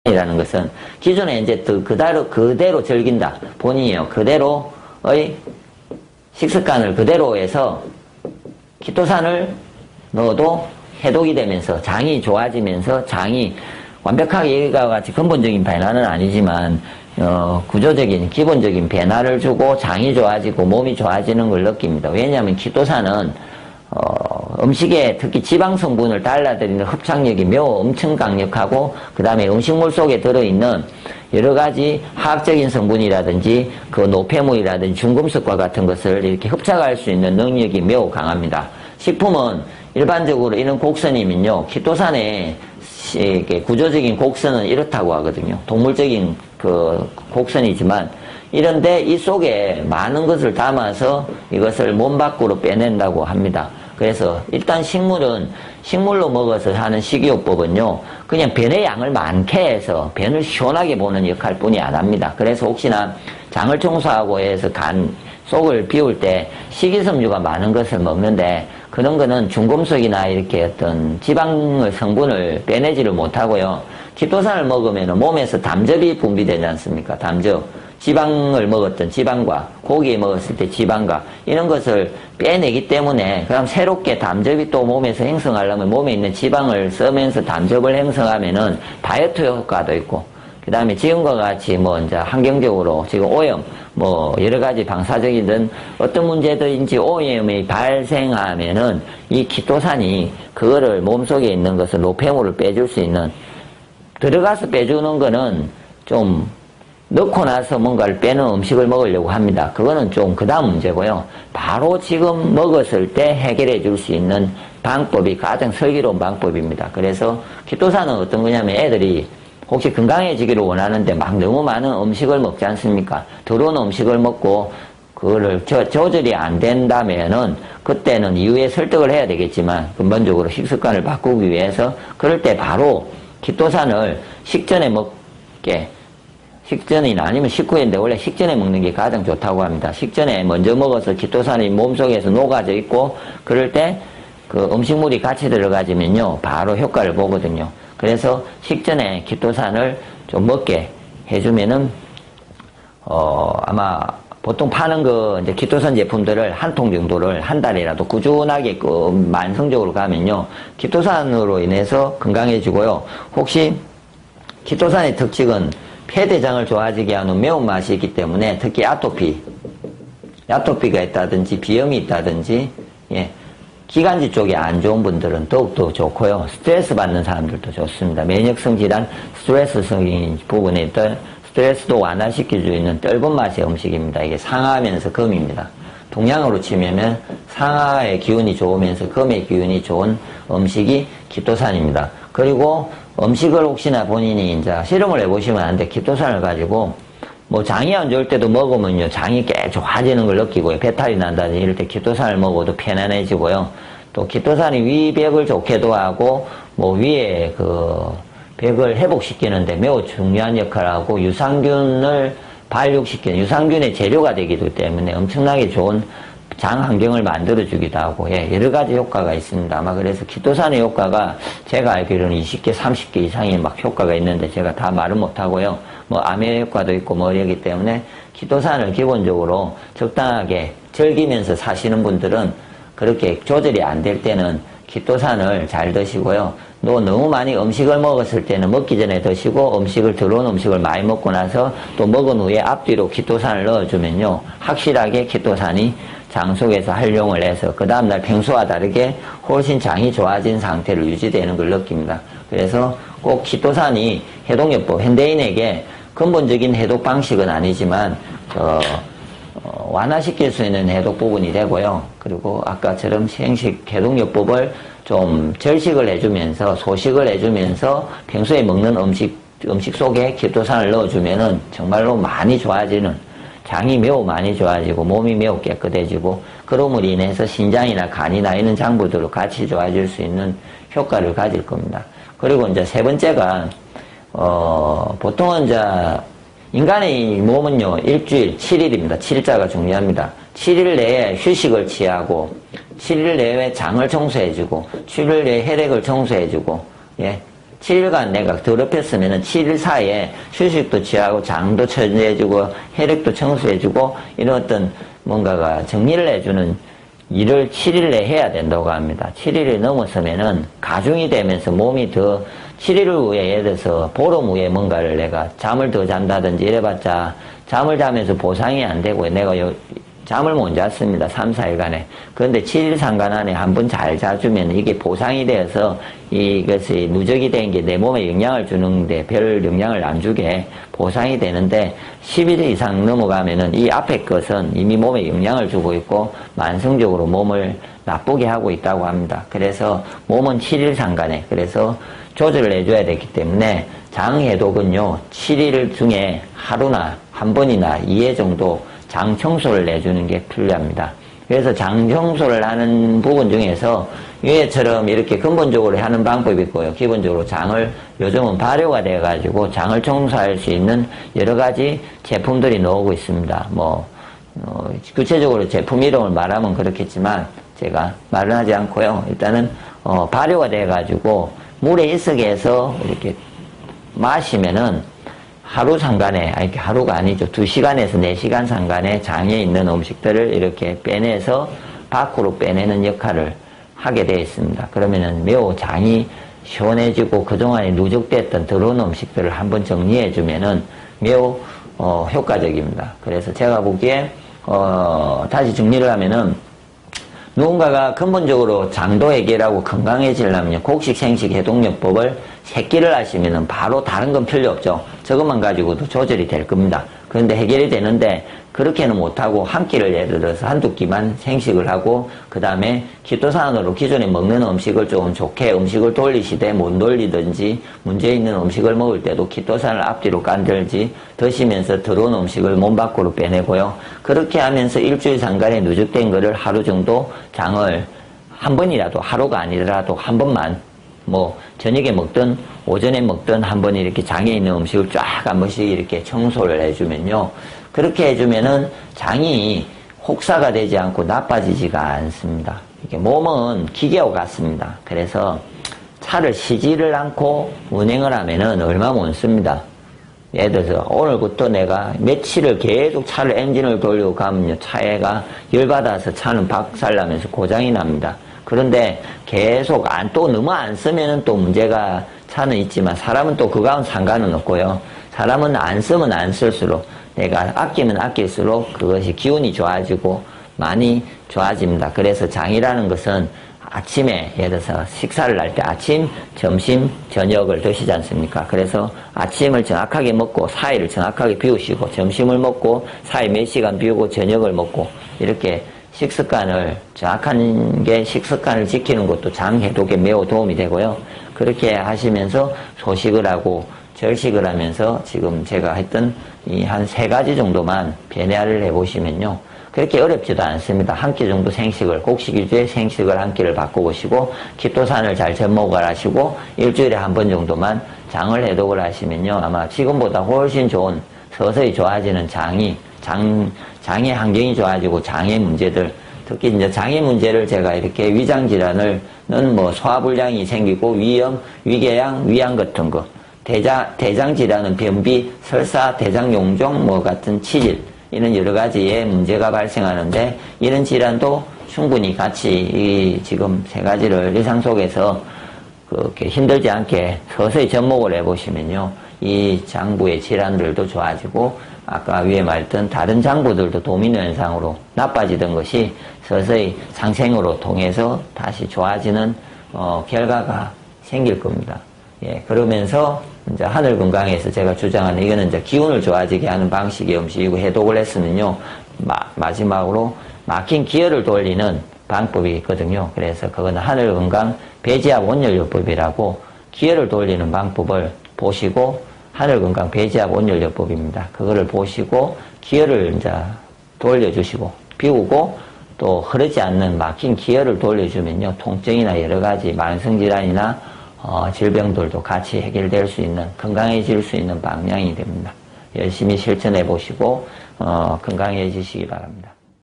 이라는 것은 기존에 이제 그대로 즐긴다. 본인이요. 그대로의 식습관을 그대로 해서 키토산을 넣어도 해독이 되면서 장이 좋아지면서 장이 완벽하게 이와 같이 근본적인 변화는 아니지만 구조적인 기본적인 변화를 주고 장이 좋아지고 몸이 좋아지는 걸 느낍니다. 왜냐하면 키토산은 음식에 특히 지방 성분을 달라들이는 흡착력이 매우 엄청 강력하고 그 다음에 음식물 속에 들어있는 여러 가지 화학적인 성분이라든지 그 노폐물이라든지 중금속과 같은 것을 이렇게 흡착할 수 있는 능력이 매우 강합니다. 식품은 일반적으로 이런 곡선이면요, 키토산의 구조적인 곡선은 이렇다고 하거든요. 동물적인 그 곡선이지만 이런데 이 속에 많은 것을 담아서 이것을 몸 밖으로 빼낸다고 합니다. 그래서 일단 식물로 먹어서 하는 식이요법은요, 그냥 변의 양을 많게 해서 변을 시원하게 보는 역할뿐이 안 합니다. 그래서 혹시나 장을 청소하고 해서 간 속을 비울 때 식이섬유가 많은 것을 먹는데 그런 거는 중금속이나 이렇게 어떤 지방의 성분을 빼내지를 못하고요. 키토산을 먹으면 몸에서 담즙이 분비되지 않습니까? 담즙. 지방을 먹었던 지방과 고기에 먹었을 때 지방과 이런 것을 빼내기 때문에 그럼 새롭게 담즙이 또 몸에서 행성하려면 몸에 있는 지방을 쓰면서 담즙을 행성하면은 다이어트 효과도 있고 그 다음에 지금과 같이 뭐 이제 환경적으로 지금 오염 뭐 여러 가지 방사적이든 어떤 문제든지 오염이 발생하면은 이 키토산이 그거를 몸속에 있는 것을 노폐물을 빼줄 수 있는 들어가서 빼주는 거는 좀 넣고 나서 뭔가를 빼는 음식을 먹으려고 합니다. 그거는 좀 그 다음 문제고요. 바로 지금 먹었을 때 해결해 줄 수 있는 방법이 가장 슬기로운 방법입니다. 그래서 키토산은 어떤 거냐면 애들이 혹시 건강해지기를 원하는데 막 너무 많은 음식을 먹지 않습니까? 더러운 음식을 먹고 그거를 조절이 안 된다면은 그때는 이후에 설득을 해야 되겠지만 근본적으로 식습관을 바꾸기 위해서 그럴 때 바로 키토산을 식전에 먹게 식전이나 아니면 식후인데 원래 식전에 먹는 게 가장 좋다고 합니다. 식전에 먼저 먹어서 키토산이 몸속에서 녹아져 있고 그럴 때 그 음식물이 같이 들어가지면요 바로 효과를 보거든요. 그래서 식전에 키토산을 좀 먹게 해주면은 아마 보통 파는 그 이제 키토산 제품들을 한 통 정도를 한 달이라도 꾸준하게 만성적으로 가면요 키토산으로 인해서 건강해지고요. 혹시 키토산의 특징은 폐대장을 좋아지게 하는 매운맛이 있기 때문에 특히 아토피가 있다든지 비염이 있다든지 예, 기관지 쪽에 안 좋은 분들은 더욱더 좋고요. 스트레스 받는 사람들도 좋습니다. 면역성 질환, 스트레스성인 부분에 있던 스트레스도 완화시킬 수 있는 떫은 맛의 음식입니다. 이게 상하하면서 금입니다. 동양으로 치면은 상하의 기운이 좋으면서 금의 기운이 좋은 음식이 키토산입니다. 그리고 음식을 혹시나 본인이 이제 실험을 해보시면 안 돼. 키토산을 가지고 뭐 장이 안 좋을 때도 먹으면요 장이 꽤 좋아지는 걸 느끼고요. 배탈이 난다든지 이럴 때 키토산을 먹어도 편안해지고요. 또 키토산이 위벽을 좋게도 하고 뭐 위에 그 벽을 회복시키는데 매우 중요한 역할을 하고 유산균을 발육시키는 유산균의 재료가 되기도 때문에 엄청나게 좋은 장 환경을 만들어주기도 하고, 예, 여러 가지 효과가 있습니다. 아마 그래서 키토산의 효과가 제가 알기로는 20개, 30개 이상의 막 효과가 있는데 제가 다 말은 못하고요. 뭐 암의 효과도 있고 뭐 이러기 때문에 키토산을 기본적으로 적당하게 즐기면서 사시는 분들은 그렇게 조절이 안 될 때는 키토산을 잘 드시고요. 또 너무 많이 음식을 먹었을 때는 먹기 전에 드시고 더러운 음식을 많이 먹고 나서 또 먹은 후에 앞뒤로 키토산을 넣어주면요. 확실하게 키토산이 장 속에서 활용을 해서 그 다음날 평소와 다르게 훨씬 장이 좋아진 상태로 유지되는 걸 느낍니다. 그래서 꼭 키토산이 해독요법, 현대인에게 근본적인 해독 방식은 아니지만 완화시킬 수 있는 해독 부분이 되고요. 그리고 아까처럼 생식 해독요법을 좀 절식을 해주면서 소식을 해주면서 평소에 먹는 음식 속에 키토산을 넣어주면은 정말로 많이 좋아지는 장이 매우 많이 좋아지고 몸이 매우 깨끗해지고 그럼으로 인해서 신장이나 간이나 이런 장부들도 같이 좋아질 수 있는 효과를 가질 겁니다. 그리고 이제 세 번째가 보통은 이제 인간의 몸은요 일주일 7일입니다. 7일자가 중요합니다. 7일 내에 휴식을 취하고 7일 내에 장을 청소해주고 7일 내에 혈액을 청소해주고 예 7일간 내가 더럽혔으면은 7일 사이에 휴식도 취하고 장도 청소해주고 혈액도 청소해주고 이런 어떤 뭔가가 정리를 해주는 일을 7일 내에 해야 된다고 합니다. 7일이 넘어서면은 가중이 되면서 몸이 더 7일 후에 예를 들어서 보름 후에 뭔가를 내가 잠을 더 잔다든지 이래봤자 잠을 자면서 보상이 안 되고 내가 잠을 못 잤습니다. 3, 4일간에. 그런데 7일 상간 안에 한 번 잘 자주면 이게 보상이 되어서 이것이 누적이 된 게 내 몸에 영향을 주는데 별 영향을 안 주게 보상이 되는데 10일 이상 넘어가면은 이 앞에 것은 이미 몸에 영향을 주고 있고 만성적으로 몸을 나쁘게 하고 있다고 합니다. 그래서 몸은 7일 상간에 그래서 조절을 해줘야 되기 때문에 장해독은요 7일 중에 하루나 한 번이나 2회 정도 장 청소를 내주는 게 필요합니다. 그래서 장 청소를 하는 부분 중에서 위에처럼 이렇게 근본적으로 하는 방법이 있고요. 기본적으로 장을 요즘은 발효가 돼가지고 장을 청소할 수 있는 여러 가지 제품들이 나오고 있습니다. 구체적으로 제품 이름을 말하면 그렇겠지만 제가 말은 하지 않고요. 일단은 발효가 돼가지고 물에 이석에 해서 이렇게 마시면은 하루 상간에, 이렇게 하루가 아니죠. 2시간에서 4시간 상간에 장에 있는 음식들을 이렇게 빼내서 밖으로 빼내는 역할을 하게 되어 있습니다. 그러면은 매우 장이 시원해지고 그동안에 누적됐던 더러운 음식들을 한번 정리해주면은 매우, 효과적입니다. 그래서 제가 보기에, 다시 정리를 하면은 누군가가 근본적으로 장도 해결하고 건강해지려면 곡식, 생식, 해독요법을 새끼를 하시면은 바로 다른 건 필요 없죠. 저것만 가지고도 조절이 될 겁니다. 그런데 해결이 되는데 그렇게는 못하고 한 끼를 예를 들어서 한두 끼만 생식을 하고 그 다음에 키토산으로 기존에 먹는 음식을 조금 좋게 음식을 돌리시되 못 돌리든지 문제 있는 음식을 먹을 때도 키토산을 앞뒤로 간들지 드시면서 더러운 음식을 몸 밖으로 빼내고요. 그렇게 하면서 일주일 상간에 누적된 거를 하루 정도 장을 한 번이라도 하루가 아니더라도 한 번만 저녁에 먹든 오전에 먹든 한 번 이렇게 장에 있는 음식을 쫙 한 번씩 이렇게 청소를 해주면요. 그렇게 해주면은 장이 혹사가 되지 않고 나빠지지가 않습니다. 이게 몸은 기계와 같습니다. 그래서 차를 쉬지를 않고 운행을 하면은 얼마 못 씁니다. 예를 들어서 오늘부터 내가 며칠을 계속 차를 엔진을 돌리고 가면요. 차가 열받아서 차는 박살나면서 고장이 납니다. 그런데 계속 또 너무 안 쓰면은 또 문제가 차는 있지만 사람은 또 그거하고는 상관은 없고요. 사람은 안 쓰면 안 쓸수록 내가 아끼면 아낄수록 그것이 기운이 좋아지고 많이 좋아집니다. 그래서 장이라는 것은 아침에 예를 들어서 식사를 할 때 아침, 점심, 저녁을 드시지 않습니까? 그래서 아침을 정확하게 먹고 사이를 정확하게 비우시고 점심을 먹고 사이 몇 시간 비우고 저녁을 먹고 이렇게 식습관을 정확한 게 식습관을 지키는 것도 장 해독에 매우 도움이 되고요. 그렇게 하시면서 소식을 하고 절식을 하면서 지금 제가 했던 이 한 3가지 정도만 변화를 해보시면요. 그렇게 어렵지도 않습니다. 한 끼 정도 생식을, 곡식 위주의 생식을 한 끼를 바꿔보시고 키토산을 잘 접목을 하시고 일주일에 한 번 정도만 장을 해독을 하시면요. 아마 지금보다 훨씬 좋은 서서히 좋아지는 장의 환경이 좋아지고 장의 문제들, 특히 이제 장의 문제를 제가 이렇게 위장질환은 소화불량이 생기고 위염, 위궤양, 위암 같은 거, 대장질환은 변비, 설사, 대장용종 같은 치질, 이런 여러 가지의 문제가 발생하는데 이런 질환도 충분히 같이 지금 3가지를 일상 속에서 그렇게 힘들지 않게 서서히 접목을 해보시면요. 이 장부의 질환들도 좋아지고 아까 위에 말했던 다른 장부들도 도미노 현상으로 나빠지던 것이 서서히 상생으로 통해서 다시 좋아지는 결과가 생길 겁니다. 예, 그러면서 이제 하늘 건강에서 제가 주장하는 이거는 이제 기운을 좋아지게 하는 방식의 음식이고 해독을 했으면요. 마지막으로 막힌 기혈을 돌리는 방법이 있거든요. 그래서 그거는 하늘 건강 배지압 온열요법이라고 기혈을 돌리는 방법을 보시고 하늘 건강 배지압 온열요법입니다. 그거를 보시고 기혈을 이제 돌려주시고 비우고 또 흐르지 않는 막힌 기혈을 돌려주면요. 통증이나 여러 가지 만성질환이나 질병들도 같이 해결될 수 있는 건강해질 수 있는 방향이 됩니다. 열심히 실천해 보시고 건강해지시기 바랍니다.